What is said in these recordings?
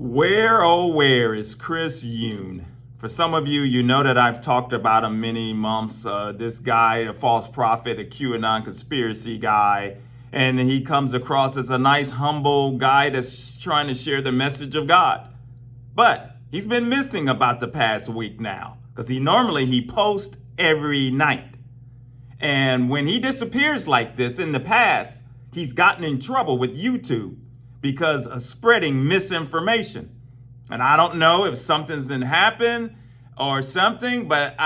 Where, oh, where is Chris Yoon? For some of you, you know that I've talked about him many months. This guy, a false prophet, a QAnon conspiracy guy, and he comes across as a nice, humble guy that's trying to share the message of God. But he's been missing about the past week now, because he posts every night. And when he disappears like this in the past, he's gotten in trouble with YouTube because of spreading misinformation. And I don't know if something's been happened or something, but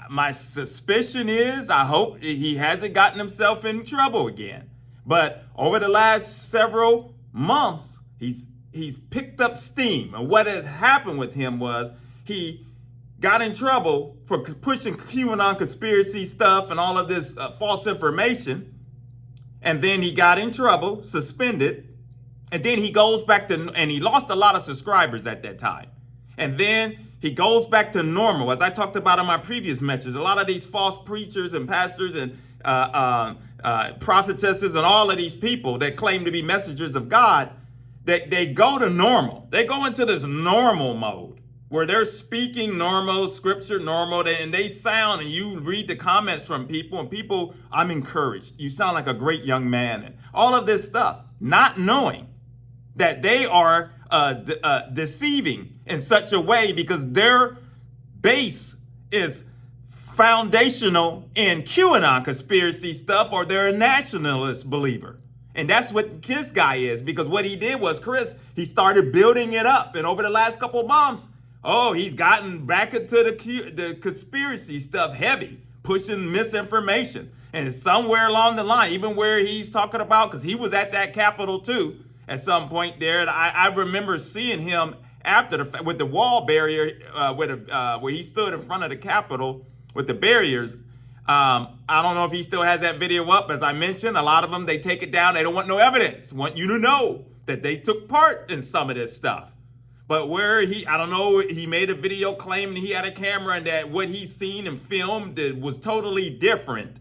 my suspicion is I hope he hasn't gotten himself in trouble again. But over the last several months, he's picked up steam. And what has happened with him was he got in trouble for pushing QAnon conspiracy stuff and all of this false information. And then he got in trouble, suspended. And then he goes back to, and he lost a lot of subscribers at that time. And then he goes back to normal. As I talked about in my previous message, a lot of these false preachers and pastors and prophetesses and all of these people that claim to be messengers of God, they go to normal. They go into this normal mode where they're speaking normal, scripture normal, and they sound, and you read the comments from people, and people, I'm encouraged. You sound like a great young man, and all of this stuff, not knowing that they are deceiving in such a way because their base is foundational in QAnon conspiracy stuff, or they're a nationalist believer. And that's what this guy is, because what he did was, he started building it up. And over the last couple of months, he's gotten back into the conspiracy stuff heavy, pushing misinformation. And somewhere along the line, even where he's talking about, because he was at that Capitol too, at some point there, I remember seeing him after with the wall barrier, where he stood in front of the Capitol with the barriers. I don't know if he still has that video up. As I mentioned, a lot of them, they take it down. They don't want no evidence. Want you to know that they took part in some of this stuff. But where I don't know, he made a video claiming he had a camera and that what he's seen and filmed was totally different.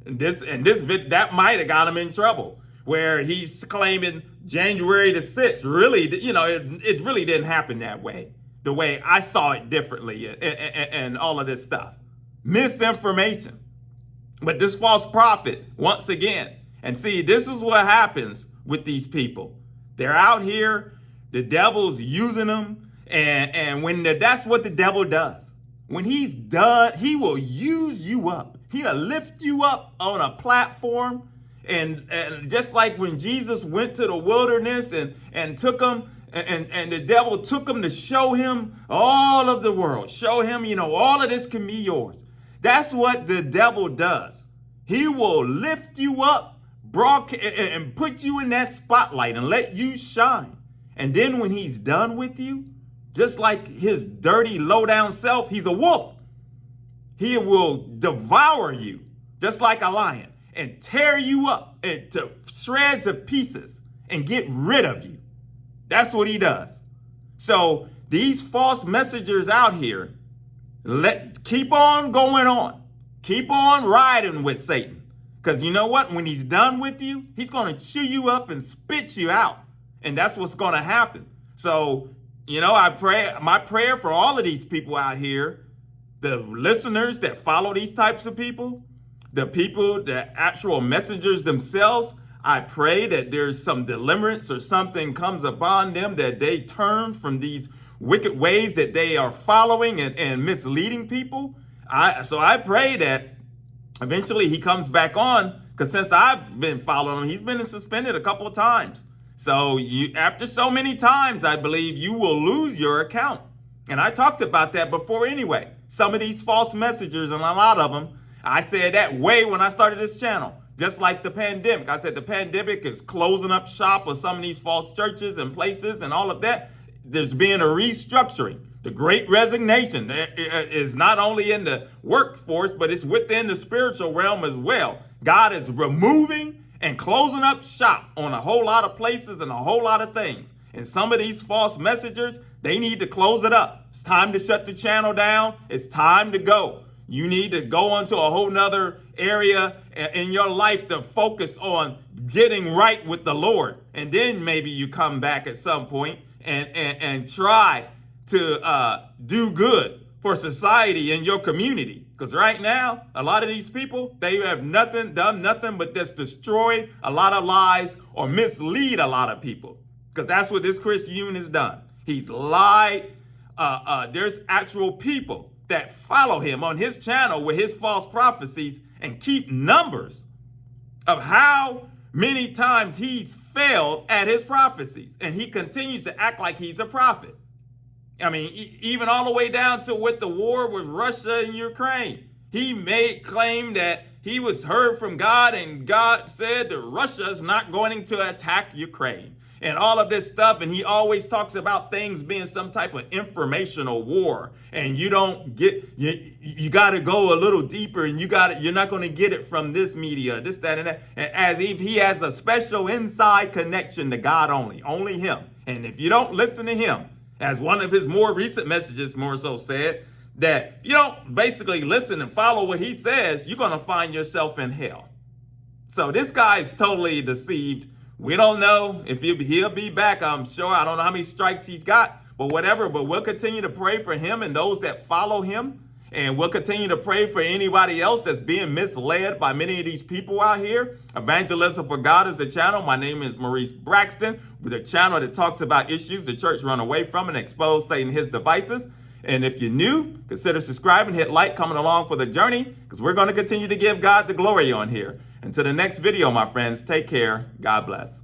And that might have got him in trouble, where he's claiming January the 6th, really, it really didn't happen that way. The way I saw it differently and all of this stuff. Misinformation. But this false prophet, once again, and see, this is what happens with these people. They're out here, the devil's using them, and that's what the devil does. When he's done, he will use you up. He'll lift you up on a platform. And just like when Jesus went to the wilderness and took him, and the devil took him to show him all of the world, show him, all of this can be yours. That's what the devil does. He will lift you up, and put you in that spotlight and let you shine. And then when he's done with you, just like his dirty, low-down self, he's a wolf. He will devour you just like a lion and tear you up into shreds of pieces and get rid of you. That's what he does. So these false messengers out here, keep on going on. Keep on riding with Satan. Because you know what? When he's done with you, he's going to chew you up and spit you out. And that's what's going to happen. So, my prayer for all of these people out here, the listeners that follow these types of people, the actual messengers themselves, I pray that there's some deliverance or something comes upon them, that they turn from these wicked ways that they are following and misleading people. So I pray that eventually he comes back on, because since I've been following him, he's been suspended a couple of times. So after so many times, I believe you will lose your account. And I talked about that before anyway. Some of these false messengers, and a lot of them, I said that way when I started this channel. Just like the pandemic. I said the pandemic is closing up shop of some of these false churches and places and all of that. There's being a restructuring. The great resignation is not only in the workforce, but it's within the spiritual realm as well. God is removing and closing up shop on a whole lot of places and a whole lot of things. And some of these false messengers, they need to close it up. It's time to shut the channel down. It's time to go. You need to go onto a whole nother area in your life to focus on getting right with the Lord. And then maybe you come back at some point and try to do good for society and your community. Because right now, a lot of these people, they have done nothing but just destroy a lot of lives or mislead a lot of people. Because that's what this Chris Yoon has done. He's lied. There's actual people that follow him on his channel with his false prophecies and keep numbers of how many times he's failed at his prophecies. And he continues to act like he's a prophet. I mean, even all the way down to with the war with Russia and Ukraine. He made claim that he was heard from God and God said that Russia is not going to attack Ukraine and all of this stuff. And he always talks about things being some type of informational war. And you don't get, you got to go a little deeper and you're not going to get it from this media, this, that, and that. As if he has a special inside connection to God only him. And if you don't listen to him, as one of his more recent messages more so said, that if you don't basically listen and follow what he says, you're going to find yourself in hell. So this guy is totally deceived. We don't know if he'll be back, I'm sure. I don't know how many strikes he's got, but whatever. But we'll continue to pray for him and those that follow him. And we'll continue to pray for anybody else that's being misled by many of these people out here. Evangelism for God is the channel. My name is Maurice Braxton, with a channel that talks about issues the church run away from and expose Satan and his devices. And if you're new, consider subscribing, hit like, coming along for the journey, because we're going to continue to give God the glory on here. Until the next video, my friends, take care. God bless.